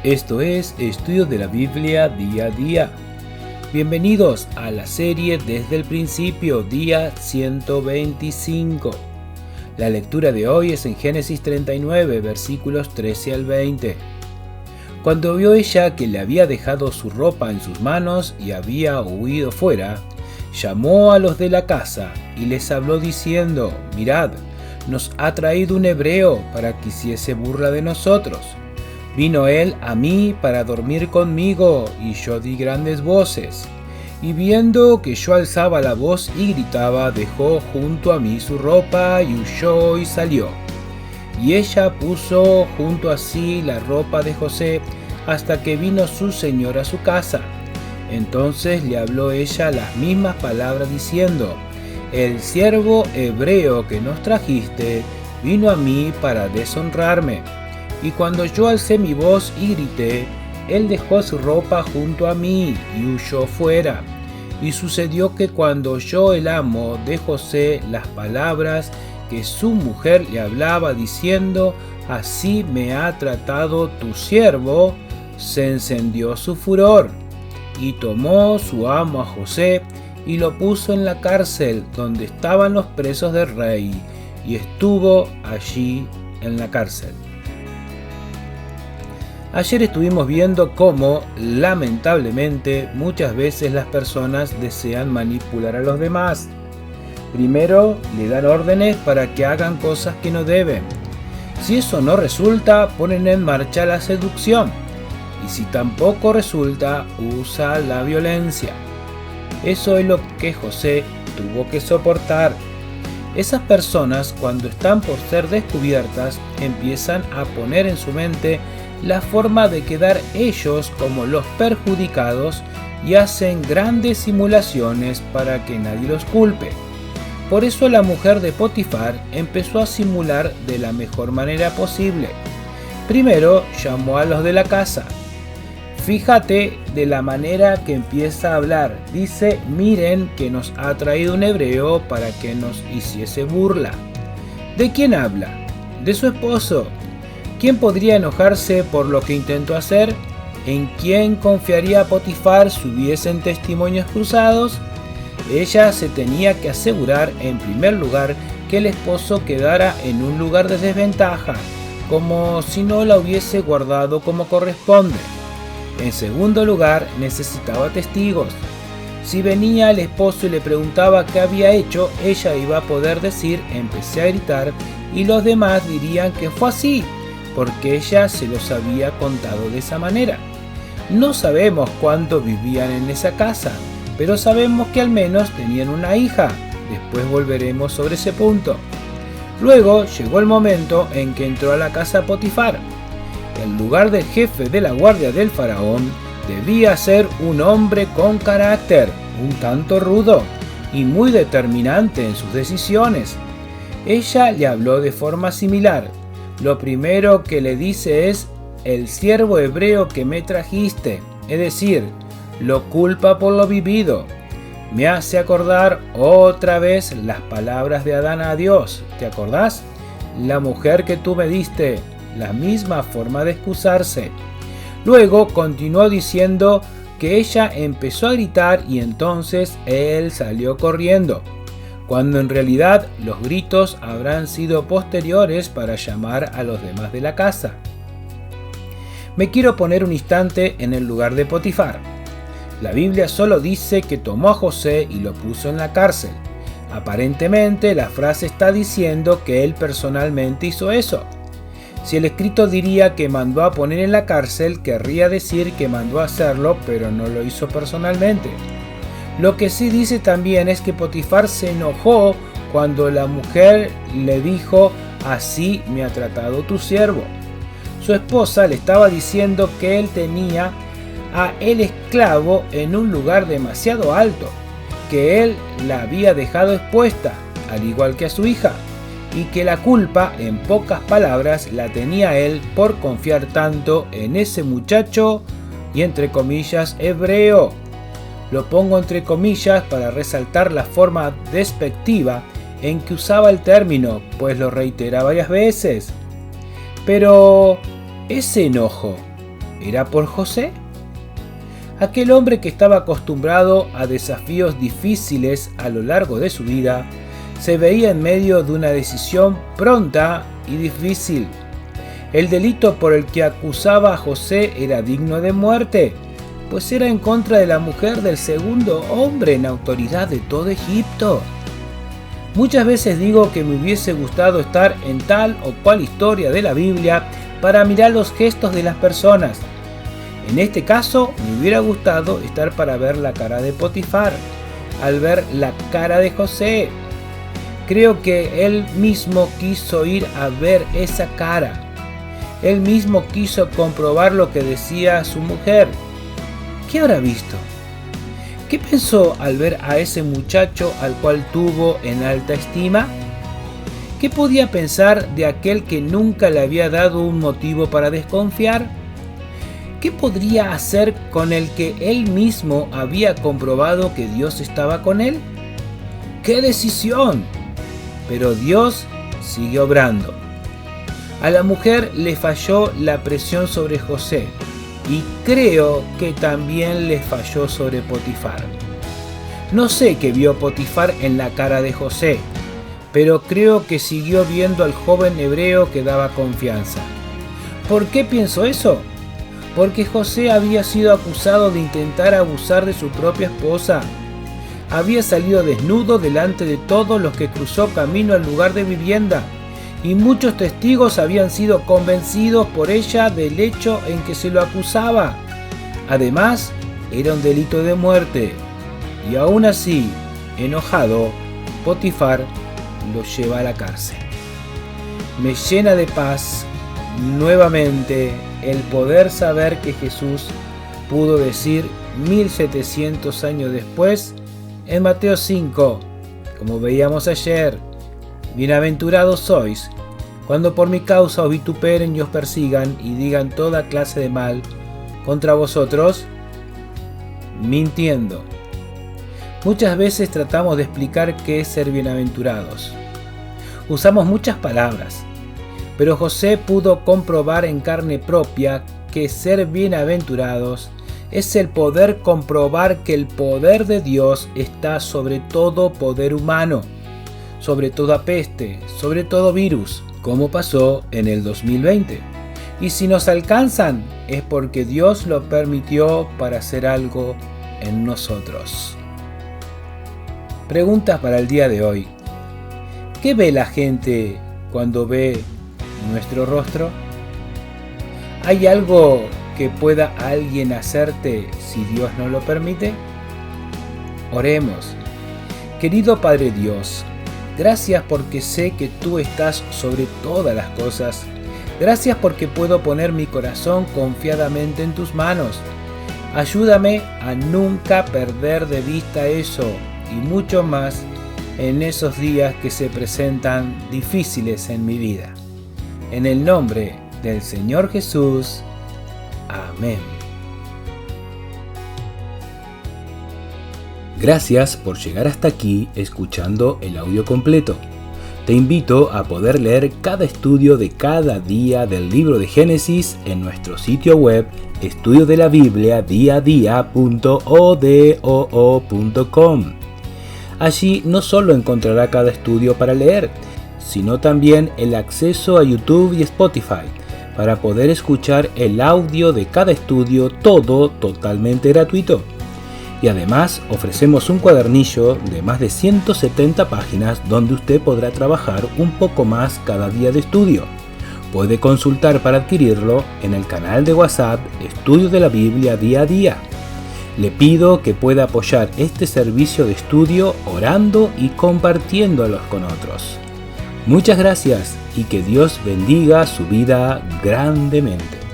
Esto es Estudios de la Biblia Día a Día. Bienvenidos a la serie Desde el Principio, día 125. La lectura de hoy es en Génesis 39, versículos 13 al 20. Cuando vio ella que le había dejado su ropa en sus manos y había huido fuera, llamó a los de la casa y les habló diciendo: «Mirad, nos ha traído un hebreo para que hiciese burla de nosotros. Vino él a mí para dormir conmigo, y yo di grandes voces. Y viendo que yo alzaba la voz y gritaba, dejó junto a mí su ropa y huyó y salió. Y ella puso junto a sí la ropa de José hasta que vino su señor a su casa. Entonces le habló ella las mismas palabras diciendo: el siervo hebreo que nos trajiste vino a mí para deshonrarme. Y cuando yo alcé mi voz y grité, él dejó su ropa junto a mí y huyó fuera. Y sucedió que cuando oyó el amo de José las palabras que su mujer le hablaba diciendo: así me ha tratado tu siervo, se encendió su furor. Y tomó su amo a José y lo puso en la cárcel donde estaban los presos del rey, y estuvo allí en la cárcel. Ayer estuvimos viendo cómo, lamentablemente, muchas veces las personas desean manipular a los demás. Primero, le dan órdenes para que hagan cosas que no deben. Si eso no resulta, ponen en marcha la seducción. Y si tampoco resulta, usa la violencia. Eso es lo que José tuvo que soportar. Esas personas, cuando están por ser descubiertas, empiezan a poner en su mente la forma de quedar ellos como los perjudicados y hacen grandes simulaciones para que nadie los culpe. Por eso la mujer de Potifar empezó a simular de la mejor manera posible. Primero llamó a los de la casa. Fíjate de la manera que empieza a hablar. Dice: miren que nos ha traído un hebreo para que nos hiciese burla. ¿De quién habla? De su esposo. ¿Quién podría enojarse por lo que intentó hacer? ¿En quién confiaría Potifar si hubiesen testimonios cruzados? Ella se tenía que asegurar, en primer lugar, que el esposo quedara en un lugar de desventaja, como si no la hubiese guardado como corresponde. En segundo lugar, necesitaba testigos. Si venía el esposo y le preguntaba qué había hecho, ella iba a poder decir: empecé a gritar, y los demás dirían que fue así, porque ella se los había contado de esa manera. No sabemos cuánto vivían en esa casa, pero sabemos que al menos tenían una hija. Después volveremos sobre ese punto. Luego llegó el momento en que entró a la casa Potifar. El lugar del jefe de la guardia del faraón debía ser un hombre con carácter, un tanto rudo y muy determinante en sus decisiones. Ella le habló de forma similar. Lo primero que le dice es: el siervo hebreo que me trajiste, es decir, lo culpa por lo vivido. Me hace acordar otra vez las palabras de Adán a Dios. ¿Te acordás? La mujer que tú me diste, la misma forma de excusarse. Luego continuó diciendo que ella empezó a gritar y entonces él salió corriendo, cuando en realidad los gritos habrán sido posteriores para llamar a los demás de la casa. Me quiero poner un instante en el lugar de Potifar. La Biblia solo dice que tomó a José y lo puso en la cárcel. Aparentemente la frase está diciendo que él personalmente hizo eso. Si el escrito diría que mandó a poner en la cárcel, querría decir que mandó a hacerlo, pero no lo hizo personalmente. Lo que sí dice también es que Potifar se enojó cuando la mujer le dijo: así me ha tratado tu siervo. Su esposa le estaba diciendo que él tenía a el esclavo en un lugar demasiado alto, que él la había dejado expuesta, al igual que a su hija, y que la culpa, en pocas palabras, la tenía él por confiar tanto en ese muchacho y, entre comillas, hebreo. Lo pongo entre comillas para resaltar la forma despectiva en que usaba el término, pues lo reitera varias veces. Pero ese enojo, era por José. Aquel hombre que estaba acostumbrado a desafíos difíciles a lo largo de su vida, se veía en medio de una decisión pronta y difícil. El delito por el que acusaba a José era digno de muerte, pues era en contra de la mujer del segundo hombre en autoridad de todo Egipto. Muchas veces digo que me hubiese gustado estar en tal o cual historia de la Biblia para mirar los gestos de las personas. En este caso, me hubiera gustado estar para ver la cara de Potifar, al ver la cara de José. Creo que él mismo quiso ir a ver esa cara. Él mismo quiso comprobar lo que decía su mujer. ¿Qué habrá visto? ¿Qué pensó al ver a ese muchacho al cual tuvo en alta estima? ¿Qué podía pensar de aquel que nunca le había dado un motivo para desconfiar? ¿Qué podría hacer con el que él mismo había comprobado que Dios estaba con él? ¡Qué decisión! Pero Dios sigue obrando. A la mujer le falló la presión sobre José y creo que también le falló sobre Potifar. No sé qué vio Potifar en la cara de José, pero creo que siguió viendo al joven hebreo que daba confianza. ¿Por qué pienso eso? Porque José había sido acusado de intentar abusar de su propia esposa. Había salido desnudo delante de todos los que cruzó camino al lugar de vivienda, y muchos testigos habían sido convencidos por ella del hecho en que se lo acusaba. Además, era un delito de muerte, y aún así, enojado, Potifar lo lleva a la cárcel. Me llena de paz nuevamente el poder saber que Jesús pudo decir 1700 años después en Mateo 5, como veíamos ayer: bienaventurados sois cuando por mi causa os vituperen y os persigan y digan toda clase de mal contra vosotros, mintiendo. Muchas veces tratamos de explicar qué es ser bienaventurados. Usamos muchas palabras, pero José pudo comprobar en carne propia que ser bienaventurados es el poder comprobar que el poder de Dios está sobre todo poder humano, sobre toda peste, sobre todo virus, como pasó en el 2020. Y si nos alcanzan, es porque Dios lo permitió para hacer algo en nosotros. Preguntas para el día de hoy. ¿Qué ve la gente cuando ve nuestro rostro? ¿Hay algo que pueda alguien hacerte si Dios no lo permite? Oremos. Querido Padre Dios, gracias porque sé que tú estás sobre todas las cosas. Gracias porque puedo poner mi corazón confiadamente en tus manos. Ayúdame a nunca perder de vista eso y mucho más en esos días que se presentan difíciles en mi vida. En el nombre del Señor Jesús. Amén. Gracias por llegar hasta aquí escuchando el audio completo. Te invito a poder leer cada estudio de cada día del libro de Génesis en nuestro sitio web estudiodelaBiblia.com. Allí no solo encontrará cada estudio para leer, sino también el acceso a YouTube y Spotify para poder escuchar el audio de cada estudio, todo totalmente gratuito. Y además ofrecemos un cuadernillo de más de 170 páginas donde usted podrá trabajar un poco más cada día de estudio. Puede consultar para adquirirlo en el canal de WhatsApp Estudio de la Biblia Día a Día. Le pido que pueda apoyar este servicio de estudio orando y compartiéndolos con otros. Muchas gracias y que Dios bendiga su vida grandemente.